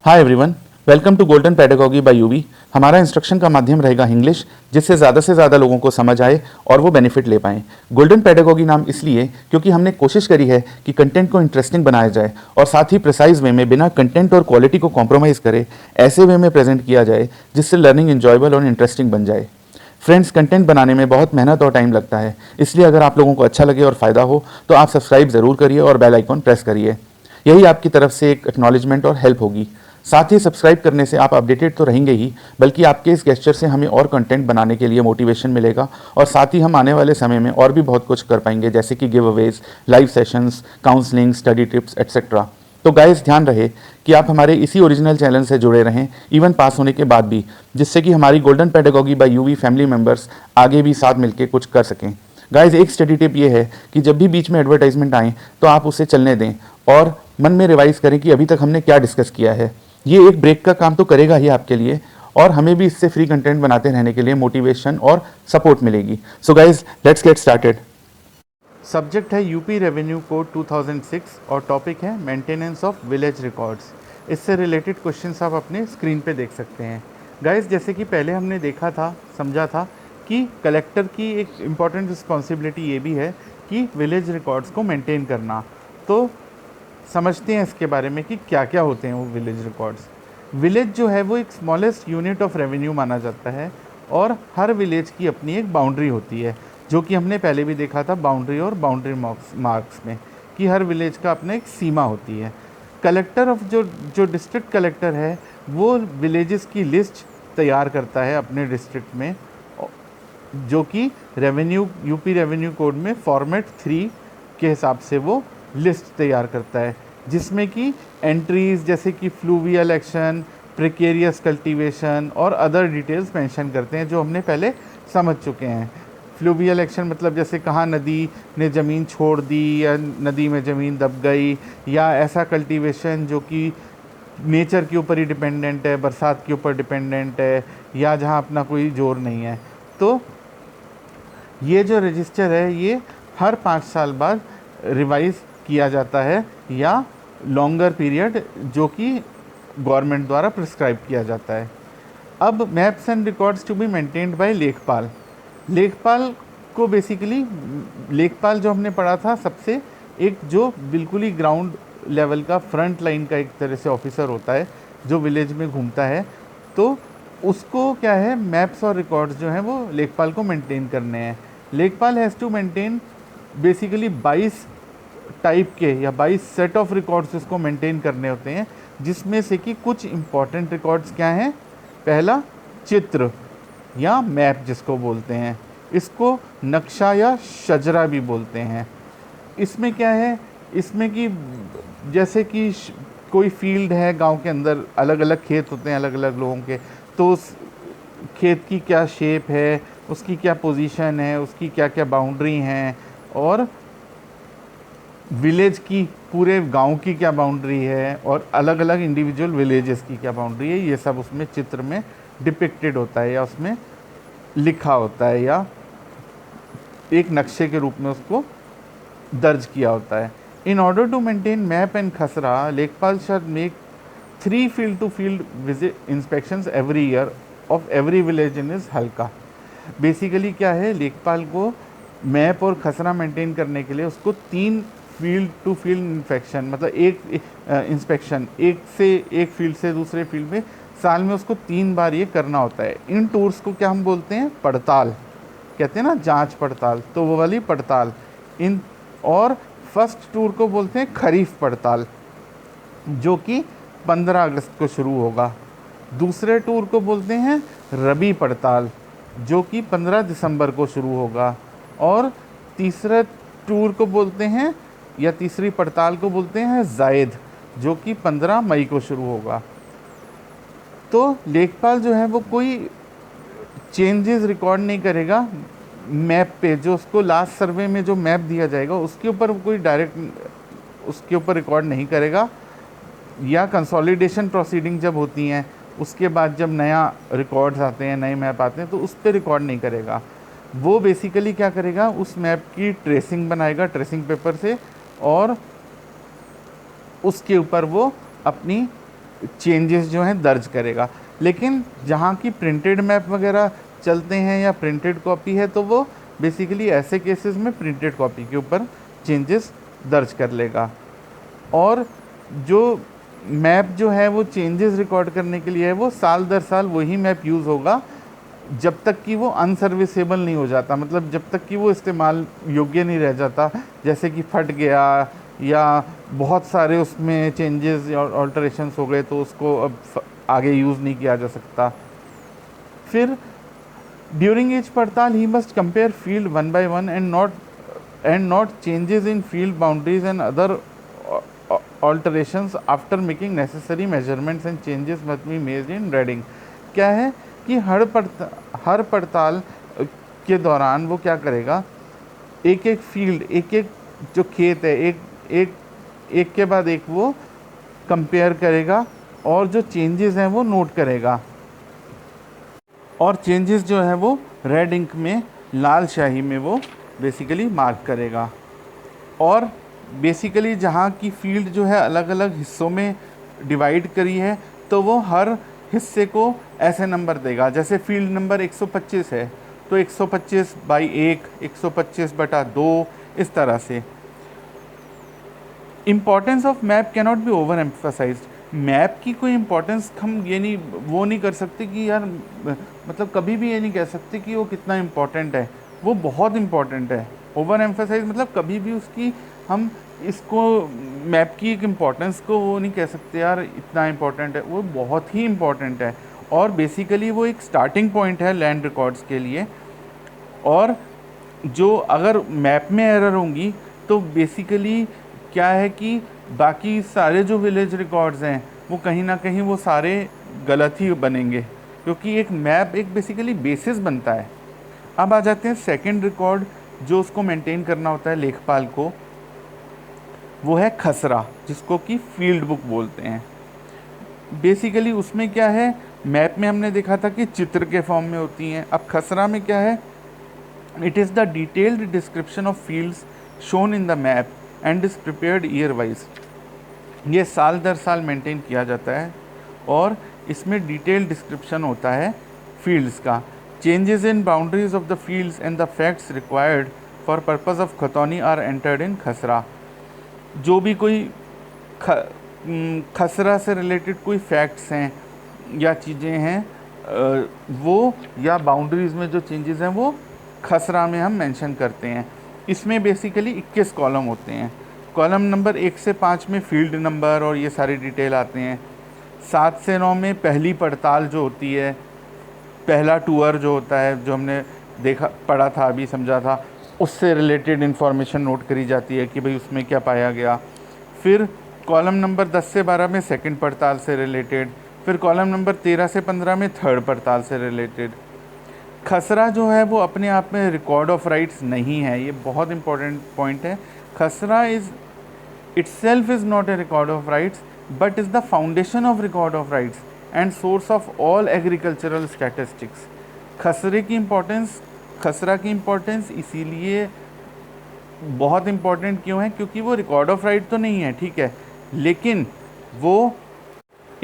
Hi everyone, welcome to golden pedagogy by UV. हमारा instruction का माध्यम रहेगा इंग्लिश, जिससे ज़्यादा से ज़्यादा लोगों को समझ आए और वो बेनिफिट ले पाएँ। गोल्डन पेडागॉजी नाम इसलिए क्योंकि हमने कोशिश करी है कि कंटेंट को इंटरेस्टिंग बनाया जाए और साथ ही प्रिसाइज वे में बिना कंटेंट और क्वालिटी को कॉम्प्रोमाइज़ करे ऐसे वे में प्रेजेंट किया जाए जिससे लर्निंग इंजॉयबल और इंटरेस्टिंग बन जाए। फ्रेंड्स, कंटेंट बनाने में बहुत मेहनत और टाइम लगता है, इसलिए अगर आप लोगों को अच्छा लगे और फ़ायदा हो तो आप सब्सक्राइब ज़रूर करिए और बेल आइकॉन प्रेस करिए। यही आपकी तरफ से एक एक्नॉलेजमेंट और हेल्प होगी। साथ ही सब्सक्राइब करने से आप अपडेटेड तो रहेंगे ही, बल्कि आपके इस गेस्चर से हमें और कंटेंट बनाने के लिए मोटिवेशन मिलेगा और साथ ही हम आने वाले समय में और भी बहुत कुछ कर पाएंगे, जैसे कि give Awez, live sessions, counselling, study tips etcetera. तो गाइस, ध्यान रहे कि आप हमारे इसी ओरिजिनल चैनल से जुड़े रहें इवन पास होने के बाद भी, जिससे कि हमारी golden pedagogy by UV family members आगे भी साथ मिलकर कुछ कर सकें। गाइस, एक स्टडी टिप ये है कि जब भी बीच में एडवर्टाइजमेंट आए तो आप उसे चलने दें और मन में रिवाइज करें कि अभी तक हमने क्या डिस्कस किया है। ये एक ब्रेक का काम तो करेगा ही आपके लिए, और हमें भी इससे फ्री कंटेंट बनाते रहने के लिए मोटिवेशन और सपोर्ट मिलेगी। So guys, let's get started. Subject है यूपी रेवेन्यू कोड 2006 और टॉपिक है मेंटेनेंस ऑफ विलेज रिकॉर्ड्स। इससे रिलेटेड क्वेश्चंस आप अपने स्क्रीन पे देख सकते हैं। गाइज, जैसे कि पहले हमने देखा था, समझा था कि कलेक्टर की एक इम्पॉर्टेंट रिस्पॉन्सिबिलिटी ये भी है कि विलेज रिकॉर्ड्स को मेंटेन करना। तो समझते हैं इसके बारे में कि क्या क्या होते हैं वो विलेज रिकॉर्ड्स। विलेज जो है वो एक स्मॉलेस्ट यूनिट ऑफ रेवेन्यू माना जाता है और हर विलेज की अपनी एक बाउंड्री होती है, जो कि हमने पहले भी देखा था बाउंड्री और बाउंड्री मार्क्स में, कि हर विलेज का अपना एक सीमा होती है। कलेक्टर ऑफ जो डिस्ट्रिक्ट कलेक्टर है वो विलेजेस की लिस्ट तैयार करता है अपने डिस्ट्रिक्ट में, जो कि यूपी रेवेन्यू कोड में फॉर्मेट 3 के हिसाब से वो लिस्ट तैयार करता है, जिसमें कि एंट्रीज जैसे कि फ्लूवियल एक्शन, प्रिकेरियस कल्टीवेशन और अदर डिटेल्स मेंशन करते हैं, जो हमने पहले समझ चुके हैं। फ्लूवियल एक्शन मतलब जैसे कहाँ नदी ने ज़मीन छोड़ दी या नदी में ज़मीन दब गई, या ऐसा कल्टीवेशन जो कि नेचर के ऊपर ही डिपेंडेंट है, बरसात के ऊपर डिपेंडेंट है, या जहाँ अपना कोई जोर नहीं है। तो ये जो रजिस्टर है ये हर 5 साल बाद रिवाइज किया जाता है, या लॉन्गर पीरियड जो कि गवर्नमेंट द्वारा प्रिस्क्राइब किया जाता है। अब maps and records to be maintained by lekhpal. लेखपाल को बेसिकली, लेखपाल जो हमने पढ़ा था सबसे, एक जो बिल्कुल ही ग्राउंड लेवल का फ्रंट लाइन का एक तरह से ऑफिसर होता है जो विलेज में घूमता है। तो उसको क्या है, मैप्स और रिकॉर्ड्स जो हैं वो लेखपाल को मेंटेन करने हैं। Lekhpal has to maintain basically 22 type के या 22 सेट ऑफ रिकॉर्ड्स इसको मेंटेन करने होते हैं, जिसमें से कि कुछ इम्पॉर्टेंट रिकॉर्ड्स क्या हैं। पहला, चित्र या मैप जिसको बोलते हैं, इसको नक्शा या शजरा भी बोलते हैं। इसमें क्या है, इसमें कि जैसे कि कोई फील्ड है गांव के अंदर, अलग अलग खेत होते हैं अलग अलग लोगों के, तो उस खेत की क्या शेप है, उसकी क्या पोजीशन है, उसकी क्या क्या बाउंड्री हैं, और विलेज की, पूरे गांव की क्या बाउंड्री है, और अलग अलग इंडिविजुअल विलेजेस की क्या बाउंड्री है, ये सब उसमें चित्र में डिपिक्टेड होता है या उसमें लिखा होता है, या एक नक्शे के रूप में उसको दर्ज किया होता है। In order to maintain map and khasra, lekhpal shall make 3 field to field visit inspections every year of every village in his halka. Basically क्या है, लेखपाल को मैप और खसरा मेंटेन करने के लिए उसको 3 फील्ड टू फील्ड इंस्पेक्शन, मतलब एक इंस्पेक्शन एक फील्ड से दूसरे फील्ड में साल में उसको 3 बार ये करना होता है। इन टूर्स को क्या हम बोलते हैं, पड़ताल कहते हैं ना, जांच पड़ताल, तो वो वाली पड़ताल इन। और फर्स्ट टूर को बोलते हैं खरीफ पड़ताल, जो कि 15 अगस्त को शुरू होगा। दूसरे टूर को बोलते हैं रबी पड़ताल, जो कि 15 दिसंबर को शुरू होगा। और तीसरे टूर को बोलते हैं, या तीसरी पड़ताल को बोलते हैं जायद, जो कि 15 मई को शुरू होगा। तो लेखपाल जो है वो कोई चेंजेस रिकॉर्ड नहीं करेगा मैप पे, जो उसको लास्ट सर्वे में जो मैप दिया जाएगा उसके ऊपर कोई डायरेक्ट उसके ऊपर रिकॉर्ड नहीं करेगा, या कंसोलिडेशन प्रोसीडिंग जब होती हैं उसके बाद जब नया रिकॉर्ड्स आते हैं, नए मैप आते हैं, तो उस पर रिकॉर्ड नहीं करेगा। वो बेसिकली क्या करेगा, उस मैप की ट्रेसिंग बनाएगा ट्रेसिंग पेपर से, और उसके ऊपर वो अपनी चेंजेस जो हैं दर्ज करेगा। लेकिन जहाँ की प्रिंटेड मैप वगैरह चलते हैं या प्रिंटेड कॉपी है, तो वो बेसिकली ऐसे केसेस में प्रिंटेड कॉपी के ऊपर चेंजेस दर्ज कर लेगा। और जो मैप जो है वो चेंजेस रिकॉर्ड करने के लिए है, वो साल दर साल वही मैप यूज़ होगा जब तक कि वो अनसर्विसेबल नहीं हो जाता, मतलब जब तक कि वो इस्तेमाल योग्य नहीं रह जाता, जैसे कि फट गया या बहुत सारे उसमें चेंजेस या ऑल्टरेशंस हो गए तो उसको अब आगे यूज़ नहीं किया जा सकता। फिर ड्यूरिंग ईच पड़ताल he must compare field one by one and not changes in field boundaries and other alterations after making necessary measurements and changes must be made in reading। क्या है कि हर पड़ताल के दौरान वो क्या करेगा, एक एक फील्ड, एक एक जो खेत है, एक के बाद एक वो कंपेयर करेगा और जो चेंजेस हैं वो नोट करेगा, और चेंजेस जो है वो रेड इंक में, लाल स्याही में वो बेसिकली मार्क करेगा। और बेसिकली जहाँ की फील्ड जो है अलग अलग हिस्सों में डिवाइड करी है, तो वो हर हिस्से को ऐसे नंबर देगा। जैसे फील्ड नंबर 125 है तो 125/1, 125/2, इस तरह से। Importance of map cannot be over emphasised. Map की कोई इम्पोर्टेंस हम ये नहीं, वो नहीं कर सकते कि यार, मतलब कभी भी ये नहीं कह सकते कि वो कितना इम्पोर्टेंट है। वो बहुत इम्पोर्टेंट है। ओवर एम्फसाइज मतलब कभी भी उसकी हम इसको मैप की एक इम्पोर्टेंस को वो नहीं कह सकते यार इतना इम्पोर्टेंट है, वो बहुत ही इम्पोर्टेंट है। और बेसिकली वो एक स्टार्टिंग पॉइंट है लैंड रिकॉर्ड्स के लिए। और जो अगर मैप में एरर होंगी तो बेसिकली क्या है कि बाकी सारे जो विलेज रिकॉर्ड्स हैं वो कहीं ना कहीं वो सारे गलत ही बनेंगे, क्योंकि एक मैप एक बेसिकली बेसिस बनता है। अब आ जाते हैं सेकंड रिकॉर्ड जो उसको मेंटेन करना होता है लेखपाल को, वो है खसरा, जिसको कि फील्ड बुक बोलते हैं। बेसिकली उसमें क्या है, मैप में हमने देखा था कि चित्र के फॉर्म में होती हैं, अब खसरा में क्या है, it is the detailed description of fields shown in the map and is prepared year wise. ये साल दर साल मेंटेन किया जाता है और इसमें डिटेल्ड डिस्क्रिप्शन होता है फील्ड्स का। Changes in boundaries of the fields and the facts required for purpose of खतौनी आर एंटर्ड इन खसरा। जो भी कोई खसरा से रिलेटेड कोई फैक्ट्स हैं या चीज़ें हैं, वो या बाउंड्रीज़ में जो चेंजेस हैं वो खसरा में हम मेंशन करते हैं। इसमें बेसिकली 21 कॉलम होते हैं। कॉलम नंबर 1 से 5 में फील्ड नंबर और ये सारी डिटेल आते हैं। 7 से 9 में पहली पड़ताल जो होती है, पहला टूर जो होता है, जो हमने पढ़ा था अभी, समझा था, उससे रिलेटेड इन्फॉर्मेशन नोट करी जाती है कि भाई उसमें क्या पाया गया। फिर कॉलम नंबर 10 से 12 में सेकंड पड़ताल से रिलेटेड। फिर कॉलम नंबर 13 से 15 में थर्ड पड़ताल से रिलेटेड। खसरा जो है वो अपने आप में रिकॉर्ड ऑफ राइट्स नहीं है, ये बहुत इंपॉर्टेंट पॉइंट है। खसरा is itself is not a record of rights but is the foundation of record of rights and source of all agricultural statistics। खसरा की इम्पोर्टेंस इसीलिए बहुत इम्पोर्टेंट क्यों है, क्योंकि वो रिकॉर्ड ऑफ राइट तो नहीं है, ठीक है, लेकिन वो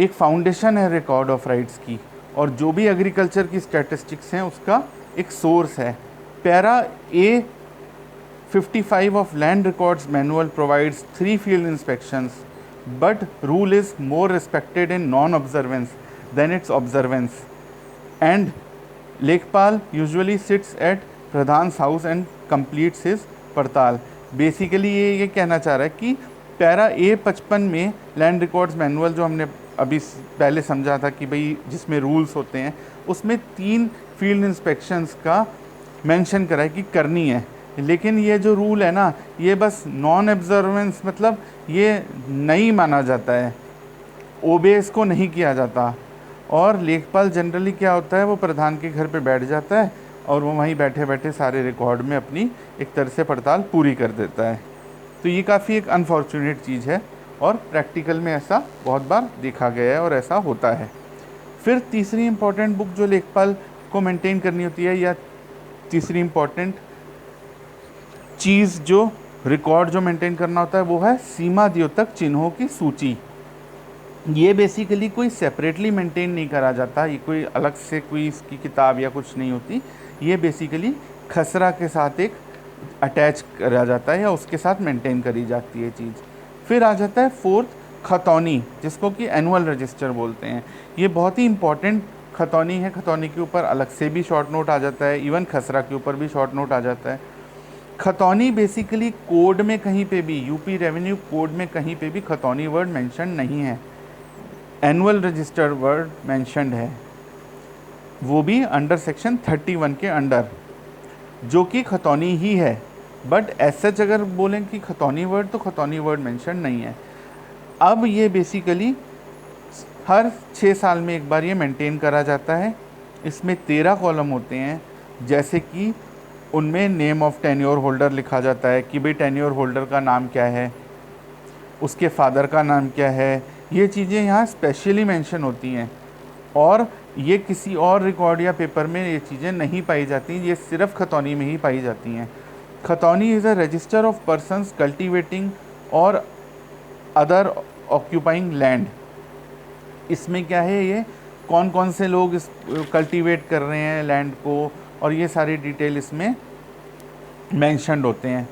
एक फाउंडेशन है रिकॉर्ड ऑफ राइट्स की, और जो भी एग्रीकल्चर की स्टैटिस्टिक्स हैं उसका एक सोर्स है। Para A 55 of Land Records Manual provides 3 field inspections, but rule is more respected in non-observance than its observance, and Lekpal usually sits at Pradhan's house and completes his पड़ताल। Basically ये कहना चाह रहा है कि para ए 55 में land records manual जो हमने अभी पहले समझा था कि भाई जिसमें रूल्स होते हैं, उसमें 3 फील्ड इंस्पेक्शंस का मेंशन करा है कि करनी है। लेकिन ये जो रूल है ना, ये बस नॉन ऑब्जर्वेंस, मतलब ये नहीं माना जाता है, ओबे इसको नहीं किया जाता। और लेखपाल जनरली क्या होता है, वो प्रधान के घर पे बैठ जाता है और वो वहीं बैठे बैठे सारे रिकॉर्ड में अपनी एक तरह से पड़ताल पूरी कर देता है। तो ये काफ़ी एक अनफॉर्चुनेट चीज़ है और प्रैक्टिकल में ऐसा बहुत बार देखा गया है और ऐसा होता है। फिर तीसरी इम्पॉर्टेंट बुक जो लेखपाल को मेंटेन करनी होती है, या तीसरी इम्पॉर्टेंट चीज़ जो रिकॉर्ड जो मेंटेन करना होता है, वो है सीमा द्योतक चिन्हों की सूची। ये बेसिकली कोई सेपरेटली मेंटेन नहीं करा जाता, ये कोई अलग से कोई इसकी किताब या कुछ नहीं होती। ये बेसिकली खसरा के साथ एक अटैच करा जाता है या उसके साथ मेंटेन करी जाती है चीज़। फिर आ जाता है फोर्थ, खतौनी, जिसको कि एनुअल रजिस्टर बोलते हैं। ये बहुत ही इंपॉर्टेंट खतौनी है। खतौनी के ऊपर अलग से भी शॉर्ट नोट आ जाता है, इवन खसरा के ऊपर भी शॉर्ट नोट आ जाता है। खतौनी बेसिकली कोड में कहीं पे भी, यूपी रेवेन्यू कोड में कहीं पे भी खतौनी वर्ड मेंशन नहीं है। एनुअल रजिस्टर्ड वर्ड मेंशनड है, वो भी अंडर सेक्शन 31 के अंडर, जो कि खतौनी ही है। बट एज सच अगर बोलें कि खतौनी वर्ड, तो खतौनी वर्ड मेंशन नहीं है। अब ये बेसिकली हर 6 साल में एक बार ये मेंटेन करा जाता है। इसमें 13 कॉलम होते हैं, जैसे कि उनमें नेम ऑफ टेन्योर होल्डर लिखा जाता है कि भाई टेन्योर होल्डर का नाम क्या है, उसके फादर का नाम क्या है। ये चीज़ें यहाँ स्पेशली मेंशन होती हैं और ये किसी और रिकॉर्ड या पेपर में ये चीज़ें नहीं पाई जाती, ये सिर्फ खतौनी में ही पाई जाती हैं। खतौनी is a resistor of persons cultivating और अदर ऑक्यूपाइंग लैंड। इसमें क्या है, ये कौन कौन से लोग इस कल्टीवेट कर रहे हैं लैंड को, और ये सारी डिटेल इसमें मैंशनड होते हैं।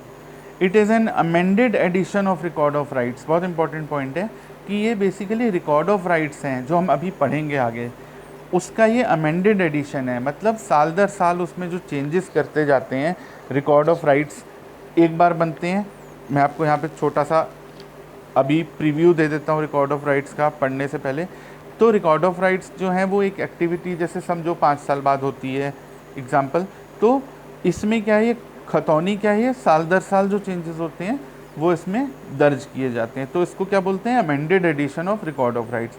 It is an amended edition of record of rights. बहुत इंपॉर्टेंट पॉइंट है कि ये बेसिकली रिकॉर्ड ऑफ राइट्स हैं जो हम अभी पढ़ेंगे आगे, उसका ये अमेंडेड एडिशन है। मतलब साल दर साल उसमें जो चेंजेस करते जाते हैं। रिकॉर्ड ऑफ राइट्स एक बार बनते हैं। मैं आपको यहाँ पे छोटा सा अभी प्रीव्यू दे देता हूँ रिकॉर्ड ऑफ राइट्स का पढ़ने से पहले। तो रिकॉर्ड ऑफ राइट्स जो है वो एक एक्टिविटी जैसे समझो 5 साल बाद होती है एग्जाम्पल। तो इसमें क्या है, खतौनी क्या है, साल दर साल जो चेंजेस होते हैं वो इसमें दर्ज किए जाते हैं। तो इसको क्या बोलते हैं, amended edition of record of rights.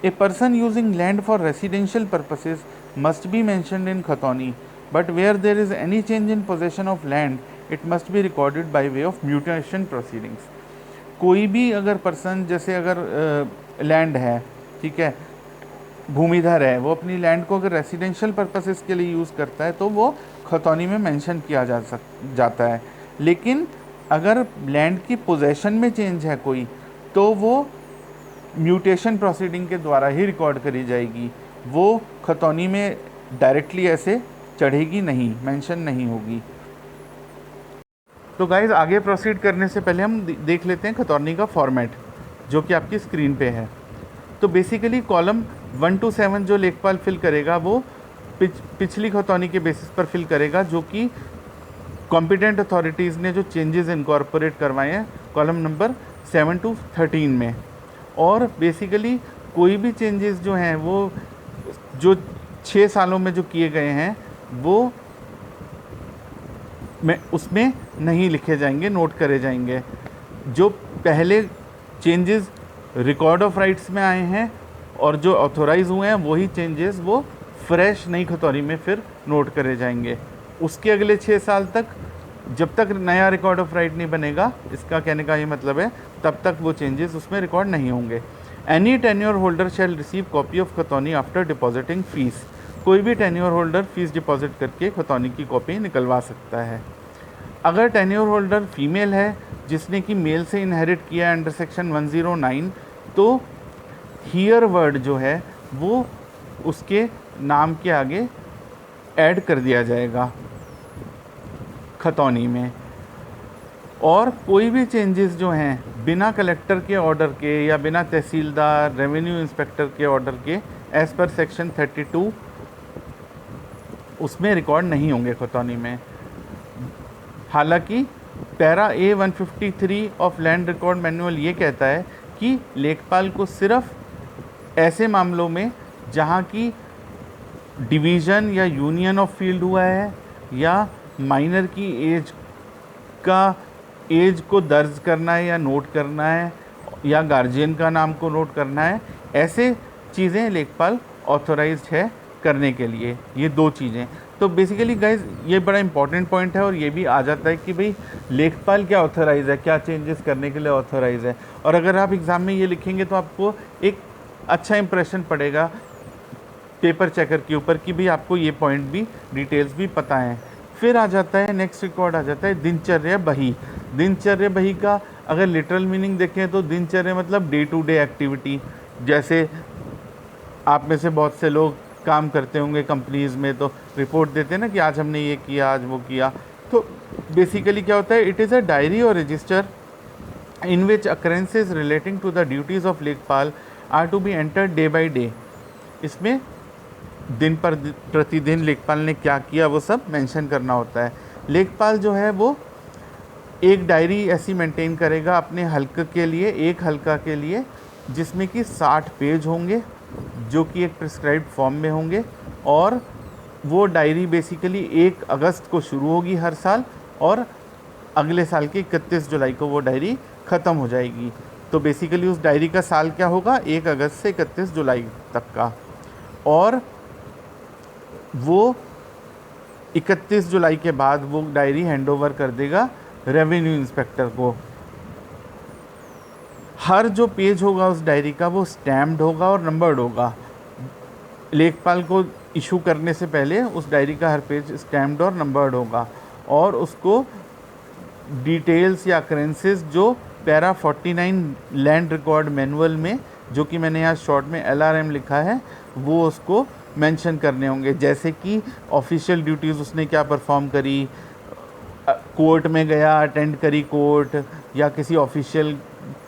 A person using land for residential purposes must be mentioned in khatauni, but where there is any change in possession of land it must be recorded by way of mutation proceedings. कोई भी अगर person, जैसे अगर land है, ठीक है, भूमिधर है, वो अपनी लैंड को अगर रेसिडेंशियल पर्पसेस के लिए यूज़ करता है तो वो खतौनी में मेंशन किया जाता है। लेकिन अगर लैंड की पोजेशन में चेंज है कोई, तो वो म्यूटेशन प्रोसीडिंग के द्वारा ही रिकॉर्ड करी जाएगी। वो खतौनी में डायरेक्टली ऐसे चढ़ेगी नहीं, मेंशन नहीं होगी। तो गाइज आगे प्रोसीड करने से पहले हम देख लेते हैं खतौनी का फॉर्मेट, जो कि आपकी स्क्रीन पे है। तो बेसिकली कॉलम 1 to 7 जो लेखपाल फिल करेगा वो पिछली खतौनी के बेसिस पर फिल करेगा, जो कि कॉम्पिटेंट अथॉरिटीज़ ने जो चेंजेस इनकॉर्पोरेट करवाए हैं कॉलम नंबर 7 to 13 में। और बेसिकली कोई भी चेंजेस जो हैं वो जो 6 सालों में जो किए गए हैं वो में उसमें नहीं लिखे जाएंगे, नोट करे जाएंगे। जो पहले चेंजेस रिकॉर्ड ऑफ राइट्स में आए हैं और जो ऑथोराइज हुए हैं वही चेंजेस वो फ्रेश नई खतौनी में फिर नोट करे जाएंगे। उसके अगले 6 साल तक, जब तक नया रिकॉर्ड ऑफ राइट नहीं बनेगा, इसका कहने का ये मतलब है, तब तक वो चेंजेस उसमें रिकॉर्ड नहीं होंगे। Any tenure holder shall receive copy of khatauni after depositing fees. कोई भी टेन्योर होल्डर फीस डिपॉजिट करके खतौनी की कॉपी निकलवा सकता है। अगर टेन्योर होल्डर फीमेल है जिसने कि मेल से इनहेरिट किया है अंडर सेक्शन 109, तो हियर वर्ड जो है वो उसके नाम के आगे ऐड कर दिया जाएगा खतौनी में। और कोई भी चेंजेस जो हैं बिना कलेक्टर के ऑर्डर के या बिना तहसीलदार रेवेन्यू इंस्पेक्टर के ऑर्डर के एज़ पर सेक्शन 32 उसमें रिकॉर्ड नहीं होंगे खतौनी में। हालांकि para A 153 of land record manual ये कहता है कि लेखपाल को सिर्फ ऐसे मामलों में जहाँ की डिवीज़न या यूनियन ऑफ फील्ड हुआ है या माइनर की एज को दर्ज करना है या नोट करना है या गार्जियन का नाम को नोट करना है, ऐसे चीज़ें लेखपाल ऑथोराइज्ड है करने के लिए। ये 2 चीज़ें। तो बेसिकली गाइज ये बड़ा इंपॉर्टेंट पॉइंट है और ये भी आ जाता है कि भाई लेखपाल क्या ऑथोराइज है, क्या चेंजेस करने के लिए ऑथोराइज है। और अगर आप एग्ज़ाम में ये लिखेंगे तो आपको एक अच्छा इंप्रेशन पड़ेगा पेपर चेकर के ऊपर कि भाई आपको ये पॉइंट भी, डिटेल्स भी पता है। फिर आ जाता है नेक्स्ट रिकॉर्ड, आ जाता है दिनचर्या बही। दिनचर्या बही का अगर लिटरल मीनिंग देखें तो दिनचर्या मतलब डे टू डे एक्टिविटी, जैसे आप में से बहुत से लोग काम करते होंगे कंपनीज़ में, तो रिपोर्ट देते हैं ना कि आज हमने ये किया, आज वो किया। तो बेसिकली क्या होता है, इट इज़ अ डायरी और register in which occurrences relating to the duties of लेखपाल are to be entered day by day। इसमें दिन पर प्रतिदिन लेखपाल ने क्या किया वो सब मेंशन करना होता है। लेखपाल जो है वो एक डायरी ऐसी मेंटेन करेगा अपने हल्के के लिए, एक हल्का के लिए, जिसमें कि 60 पेज होंगे जो कि एक प्रिस्क्राइब्ड फॉर्म में होंगे। और वो डायरी बेसिकली 1 अगस्त को शुरू होगी हर साल, और अगले साल के 31 जुलाई को वो डायरी ख़त्म हो जाएगी। तो बेसिकली उस डायरी का साल क्या होगा, 1 अगस्त से 31 जुलाई तक का। और वो 31 जुलाई के बाद वो डायरी हैंडओवर कर देगा रेवेन्यू इंस्पेक्टर को। हर जो पेज होगा उस डायरी का वो स्टैम्प्ड होगा और नंबर्ड होगा। लेखपाल को इशू करने से पहले उस डायरी का हर पेज स्टैम्प्ड और नंबर्ड होगा, और उसको डिटेल्स या अकरेंसेस जो पैरा 49 लैंड रिकॉर्ड मैनुअल में, जो कि मैंने यहाँ शॉर्ट में LRM लिखा है, वो उसको मेंशन करने होंगे। जैसे कि ऑफिशियल ड्यूटीज़ उसने क्या परफॉर्म करी, कोर्ट में गया, अटेंड करी कोर्ट, या किसी ऑफिशियल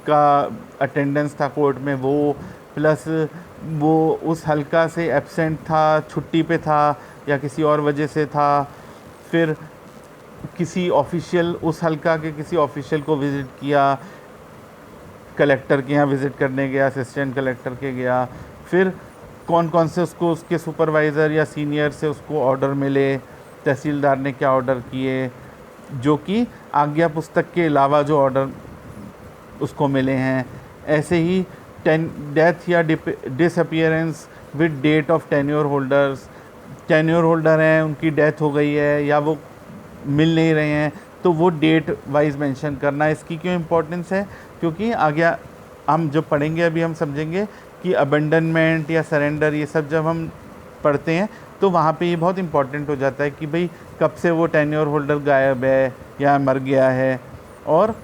का अटेंडेंस था कोर्ट में वो, प्लस वो उस हल्का से एब्सेंट था, छुट्टी पे था या किसी और वजह से था, फिर किसी ऑफिशियल, उस हल्का के किसी ऑफिशियल को विज़िट किया, कलेक्टर के यहाँ विज़िट करने गया, असिस्टेंट कलेक्टर के गया, फिर कौन कौन से उसको उसके सुपरवाइज़र या सीनियर से उसको ऑर्डर मिले, तहसीलदार ने क्या ऑर्डर किए, जो कि आज्ञा पुस्तक के अलावा जो ऑर्डर उसको मिले हैं। ऐसे ही डेथ या disappearance with date of tenure holders, tenure holder हैं, उनकी डेथ हो गई है या वो मिल नहीं रहे हैं, तो वो डेट वाइज मेंशन करना। इसकी क्यों इम्पोर्टेंस है, क्योंकि आगे हम जो पढ़ेंगे अभी हम समझेंगे कि अबेंडनमेंट या सरेंडर, ये सब जब हम पढ़ते हैं तो वहाँ पे ये बहुत इम्पोर्टेंट हो जाता है कि भाई कब से वो टेन्योर होल्डर गायब है या मर गया है। और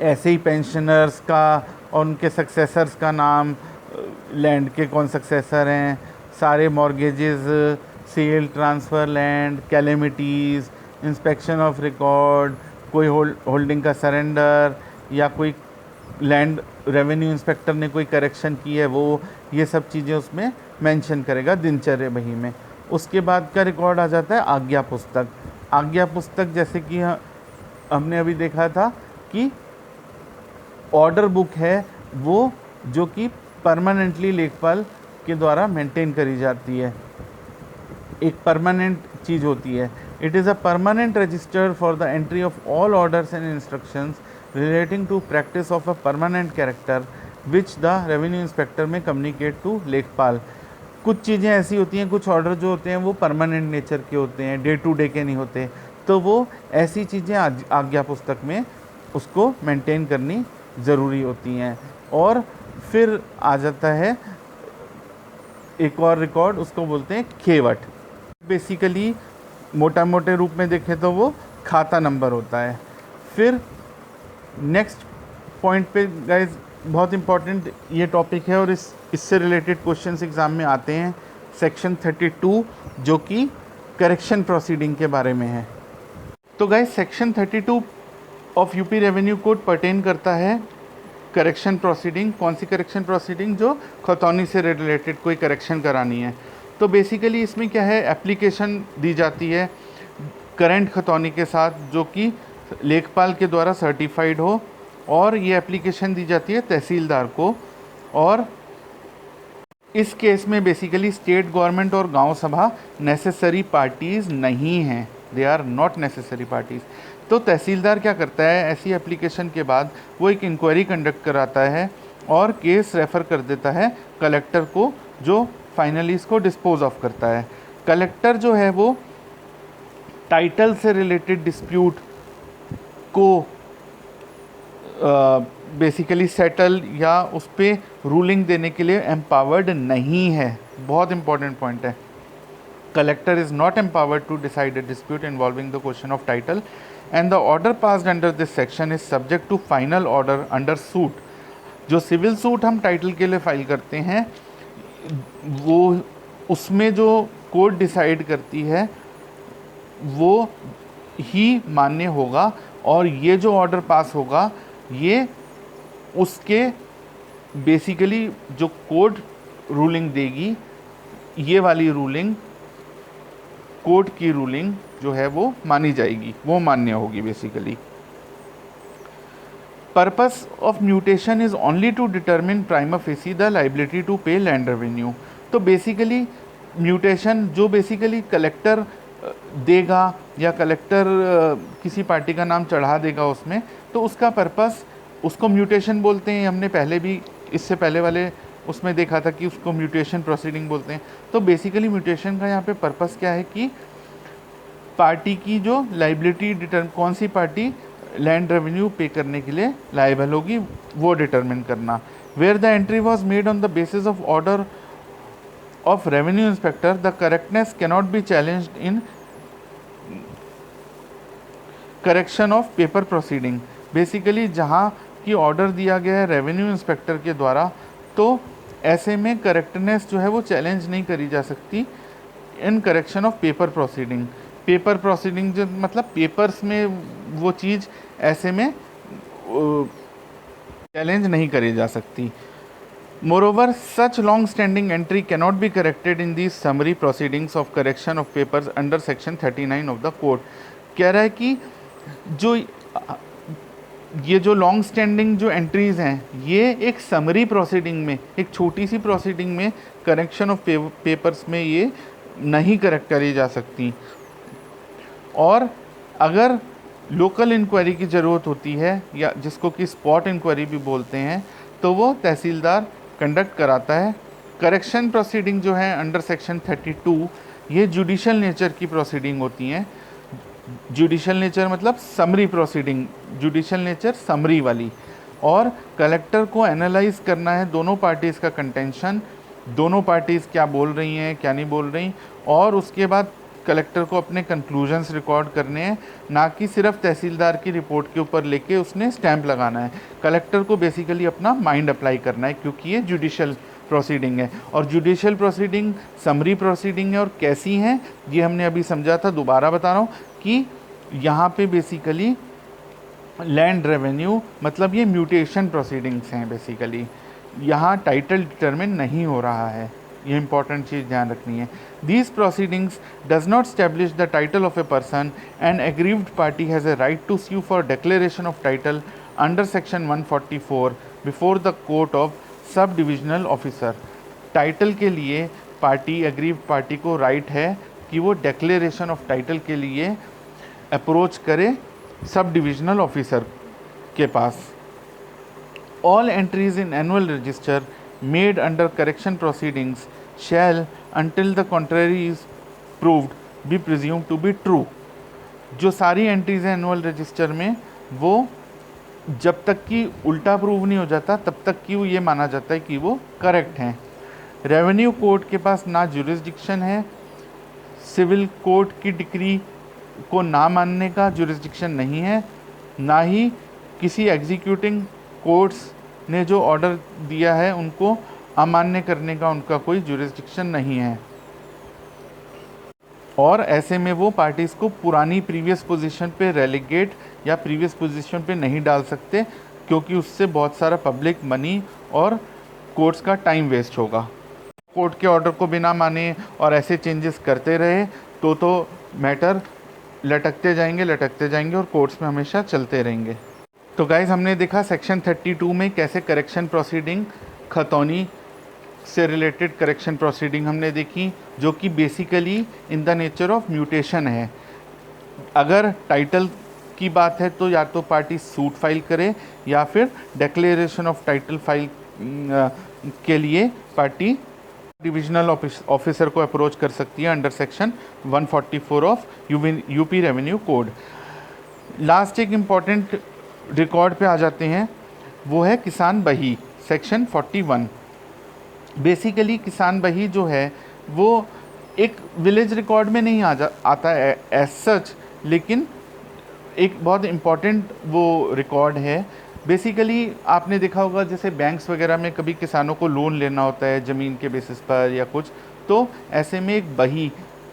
ऐसे ही पेंशनर्स का और उनके सक्सेसर्स का नाम, लैंड के कौन सक्सेसर हैं, सारे mortgages, sale, transfer land, calamities, inspection of record, कोई होल्डिंग का सरेंडर, या कोई लैंड रेवेन्यू इंस्पेक्टर ने कोई करेक्शन की है वो, ये सब चीज़ें उसमें मेंशन करेगा दिनचर्या बही में। उसके बाद का रिकॉर्ड आ जाता है आज्ञा पुस्तक। आज्ञा पुस्तक जैसे कि हमने अभी देखा था कि ऑर्डर बुक है वो, जो कि परमानेंटली लेखपाल के द्वारा मेंटेन करी जाती है, एक परमानेंट चीज़ होती है। It is a permanent register for the entry of all orders and instructions relating to practice of a permanent character which the revenue inspector may communicate to lekhpal. कुछ चीज़ें ऐसी होती हैं, कुछ ऑर्डर जो होते हैं वो परमानेंट नेचर के होते हैं, डे टू डे के नहीं होते, तो वो ऐसी चीज़ें आज्ञा पुस्तक में उसको मेंटेन करनी ज़रूरी होती हैं। और फिर आ जाता है एक और रिकॉर्ड, उसको बोलते हैं खेवट। बेसिकली मोटा मोटे रूप में देखें तो वो खाता नंबर होता है। फिर नेक्स्ट पॉइंट पे गाइज बहुत इम्पॉर्टेंट ये टॉपिक है, और इससे रिलेटेड क्वेश्चंस एग्ज़ाम में आते हैं। सेक्शन 32 जो कि करेक्शन प्रोसीडिंग के बारे में है। तो guys section 32 of UP revenue code pertain करता है करेक्शन प्रोसीडिंग। कौन सी करेक्शन प्रोसीडिंग, जो खतौनी से रिलेटेड कोई करेक्शन करानी है। तो बेसिकली इसमें क्या है, एप्लीकेशन दी जाती है करंट खतौनी के साथ, जो कि लेखपाल के द्वारा सर्टिफाइड हो, और ये एप्लीकेशन दी जाती है तहसीलदार को। और इस केस में बेसिकली स्टेट गवर्नमेंट और गांव सभा नेसेसरी पार्टीज़ नहीं हैं, they are not necessary parties. तो तहसीलदार क्या करता है, ऐसी एप्लीकेशन के बाद वो एक इंक्वायरी कंडक्ट कराता है और केस रेफ़र कर देता है कलेक्टर को, जो फाइनली इसको डिस्पोज ऑफ करता है। कलेक्टर जो है वो टाइटल से रिलेटेड डिस्प्यूट को बेसिकली सेटल या उस पर रूलिंग देने के लिए एम्पावर्ड नहीं है। बहुत इंपॉर्टेंट पॉइंट है। Collector is not empowered to decide a dispute involving the question of title, and the order passed under this section is subject to final order under suit जो civil suit हम title के लिए file करते हैं वो उसमें जो court decide करती है वो ही मान्य होगा, और ये जो ऑर्डर पास होगा ये उसके बेसिकली जो कोर्ट रूलिंग देगी, ये वाली रूलिंग कोर्ट की रूलिंग जो है वो मानी जाएगी, वो मान्य होगी बेसिकली। Purpose of mutation is only to determine prima facie the liability to pay land revenue. तो बेसिकली म्यूटेशन जो बेसिकली कलेक्टर देगा या कलेक्टर किसी पार्टी का नाम चढ़ा देगा उसमें, तो उसका पर्पस उसको म्यूटेशन बोलते हैं। हमने पहले भी इससे पहले वाले उसमें देखा था कि उसको म्यूटेशन प्रोसीडिंग बोलते हैं। तो बेसिकली म्यूटेशन का यहाँ पे पर्पस क्या है कि पार्टी की जो लाइबिलिटी कौन सी पार्टी लैंड रेवेन्यू पे करने के लिए लायबल होगी वो डिटरमिन करना। Where the entry was made on the basis of order of revenue inspector, the correctness cannot be challenged in correction of paper proceeding। Basically जहाँ की ऑर्डर दिया गया है रेवेन्यू इंस्पेक्टर के द्वारा, तो ऐसे में करेक्टनेस जो है वो चैलेंज नहीं करी जा सकती in correction of paper proceeding. Paper proceeding जो मतलब पेपर्स में वो चीज़ ऐसे में चैलेंज नहीं करी जा सकती। Moreover, such long-standing entry cannot be corrected in these summary proceedings of correction of papers under section 39 of the code। कह रहा है कि जो ये जो लॉन्ग स्टैंडिंग जो एंट्रीज हैं ये एक समरी प्रोसीडिंग में, एक छोटी सी प्रोसीडिंग में करेक्शन ऑफ पेपर्स में ये नहीं करेक्ट करी जा सकती। और अगर लोकल इंक्वायरी की ज़रूरत होती है या जिसको कि स्पॉट इंक्वायरी भी बोलते हैं, तो वो तहसीलदार कंडक्ट कराता है। करेक्शन प्रोसीडिंग जो है अंडर सेक्शन 32 ये जुडिशल नेचर की प्रोसीडिंग होती हैं। जुडिशल नेचर मतलब summary proceeding, judicial nature summary वाली। और कलेक्टर को एनालाइज करना है दोनों पार्टीज़ का कंटेंशन, दोनों पार्टीज़ क्या बोल रही हैं क्या नहीं बोल रही, और उसके बाद कलेक्टर को अपने कंक्लूजन्स रिकॉर्ड करने हैं, ना कि सिर्फ तहसीलदार की रिपोर्ट के ऊपर लेके उसने स्टैंप लगाना है। कलेक्टर को बेसिकली अपना माइंड अप्लाई करना है, क्योंकि ये जुडिशल प्रोसीडिंग है। और जुडिशल प्रोसीडिंग समरी प्रोसीडिंग है। और कैसी हैं ये हमने अभी समझा था, दोबारा बता रहा हूँ कि यहाँ पे बेसिकली लैंड रेवेन्यू मतलब ये म्यूटेशन प्रोसीडिंग्स हैं। बेसिकली यहाँ टाइटल डिटरमिन नहीं हो रहा है, ये इंपॉर्टेंट चीज़ ध्यान रखनी है। These proceedings does not establish the title of a person, and aggrieved party has a right to sue for declaration of title under section 144 before the court of सब divisional officer. Title के लिए party aggrieve party को right है कि वो declaration of title के लिए approach करे सब डिविजनल ऑफिसर के पास। All entries in annual register made under correction proceedings shall until the contrary is proved be presumed to be true। जो सारी एंट्रीज हैं एनुअल रजिस्टर में वो जब तक कि उल्टा प्रूव नहीं हो जाता तब तक कि वो ये माना जाता है कि वो करेक्ट हैं। रेवेन्यू कोर्ट के पास ना जुरिस्डिक्शन है, सिविल कोर्ट की डिक्री को ना मानने का जुरिस्डिक्शन नहीं है, ना ही किसी एग्जीक्यूटिंग कोर्ट्स ने जो ऑर्डर दिया है उनको अमान्य करने का उनका कोई जुरिस्डिक्शन नहीं है। और ऐसे में वो पार्टीज़ को पुरानी प्रीवियस पोजीशन पे रेलीगेट या प्रीवियस पोजीशन पे नहीं डाल सकते, क्योंकि उससे बहुत सारा पब्लिक मनी और कोर्ट्स का टाइम वेस्ट होगा। कोर्ट के ऑर्डर को बिना माने और ऐसे चेंजेस करते रहे तो मैटर लटकते जाएंगे और कोर्ट्स में हमेशा चलते रहेंगे। तो गाइज हमने देखा सेक्शन 32 में कैसे करेक्शन प्रोसीडिंग खतौनी से रिलेटेड करेक्शन प्रोसीडिंग हमने देखी, जो कि basically in the nature of mutation है। अगर टाइटल की बात है तो या तो पार्टी सूट फाइल करे या फिर डिक्लेरेशन ऑफ टाइटल फाइल के लिए पार्टी डिविजनल ऑफिसर को अप्रोच कर सकती है under section 144 of UP revenue code. Last एक इम्पॉर्टेंट रिकॉर्ड पे आ जाते हैं, वो है किसान बही सेक्शन 41। बेसिकली किसान बही जो है वो एक विलेज रिकॉर्ड में नहीं आता है एज सच, लेकिन एक बहुत इम्पॉर्टेंट वो रिकॉर्ड है बेसिकली आपने देखा होगा जैसे बैंक्स वगैरह में कभी किसानों को लोन लेना होता है ज़मीन के बेसिस पर या कुछ, तो ऐसे में एक बही,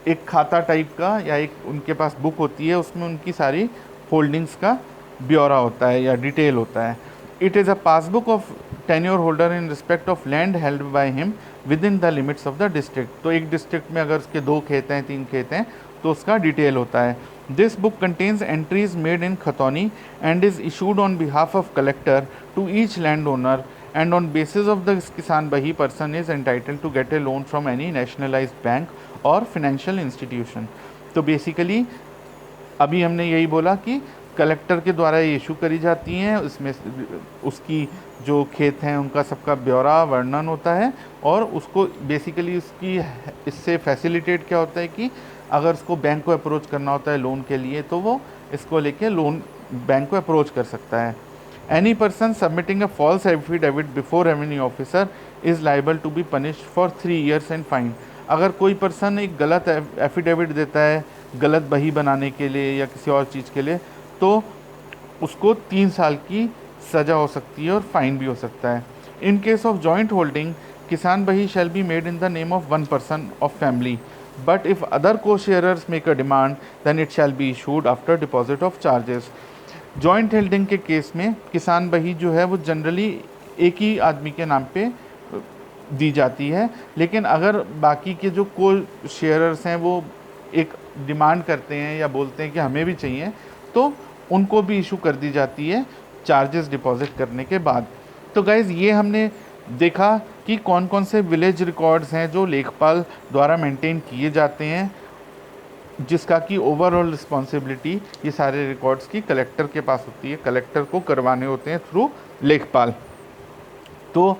एक खाता टाइप का या एक उनके पास बुक होती है, उसमें उनकी सारी होल्डिंग्स का ब्यौरा होता है या डिटेल होता है। It is a passbook of tenure holder in respect of land held by him with in the limits of the district. तो एक डिस्ट्रिक्ट में अगर उसके 2 खेत हैं, 3 खेत हैं, तो उसका डिटेल होता है। This book contains entries made in khatauni and is issued on behalf of collector to each land owner, and on basis of the kisan bahi, person is entitled to get a loan from any nationalized bank or financial institution। तो basically अभी हमने यही बोला कि collector के द्वारा ये issue करी जाती हैं, उसमें उसकी जो खेत हैं उनका सबका ब्यौरा वर्णन होता है, और उसको बेसिकली उसकी इससे फैसिलिटेट क्या होता है कि अगर उसको बैंक को अप्रोच करना होता है लोन के लिए, तो वो इसको लेके लोन बैंक को अप्रोच कर सकता है। Any person submitting a false affidavit before revenue officer is liable to be punished for 3 years and fine. अगर कोई पर्सन एक गलत एफिडेविट देता है गलत बही बनाने के लिए या किसी और चीज़ के लिए, तो उसको 3 साल की सज़ा हो सकती है और फाइन भी हो सकता है। In case of joint holding, Kisan Bahi shall be made in the name of 1 person of family, but if other co sharers make a demand then it shall be issued after deposit of charges. Joint holding के case में किसान बही जो है वो generally एक ही आदमी के नाम पे दी जाती है, लेकिन अगर बाकी के जो को शेयरर्स हैं वो एक डिमांड करते हैं या बोलते हैं कि हमें भी चाहिए, तो उनको भी इशू कर दी जाती है चार्जेस डिपॉजिट करने के बाद। तो गाइज़ ये हमने देखा कि कौन कौन से विलेज रिकॉर्ड्स हैं जो लेखपाल द्वारा मेंटेन किए जाते हैं, जिसका कि ओवरऑल रिस्पॉन्सिबिलिटी ये सारे रिकॉर्ड्स की कलेक्टर के पास होती है, कलेक्टर को करवाने होते हैं थ्रू लेखपाल। तो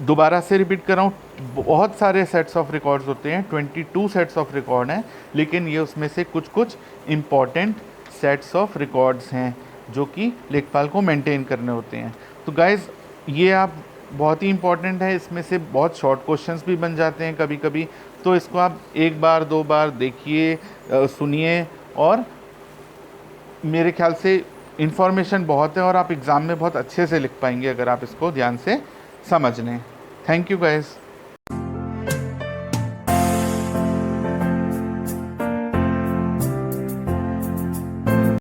दोबारा से रिपीट कर रहा हूँ, बहुत सारे सेट्स ऑफ रिकॉर्ड्स होते हैं, 22 सेट्स ऑफ रिकॉर्ड हैं, लेकिन ये उसमें से कुछ कुछ इम्पॉर्टेंट सेट्स ऑफ रिकॉर्ड्स हैं जो कि लेखपाल को मेंटेन करने होते हैं। तो गाइज़ ये आप बहुत ही इम्पॉर्टेंट है, इसमें से बहुत शॉर्ट क्वेश्चंस भी बन जाते हैं कभी कभी, तो इसको आप 1 बार 2 बार देखिए, सुनिए, और मेरे ख्याल से इन्फॉर्मेशन बहुत है और आप एग्ज़ाम में बहुत अच्छे से लिख पाएंगे अगर आप इसको ध्यान से समझ लें। Thank you guys.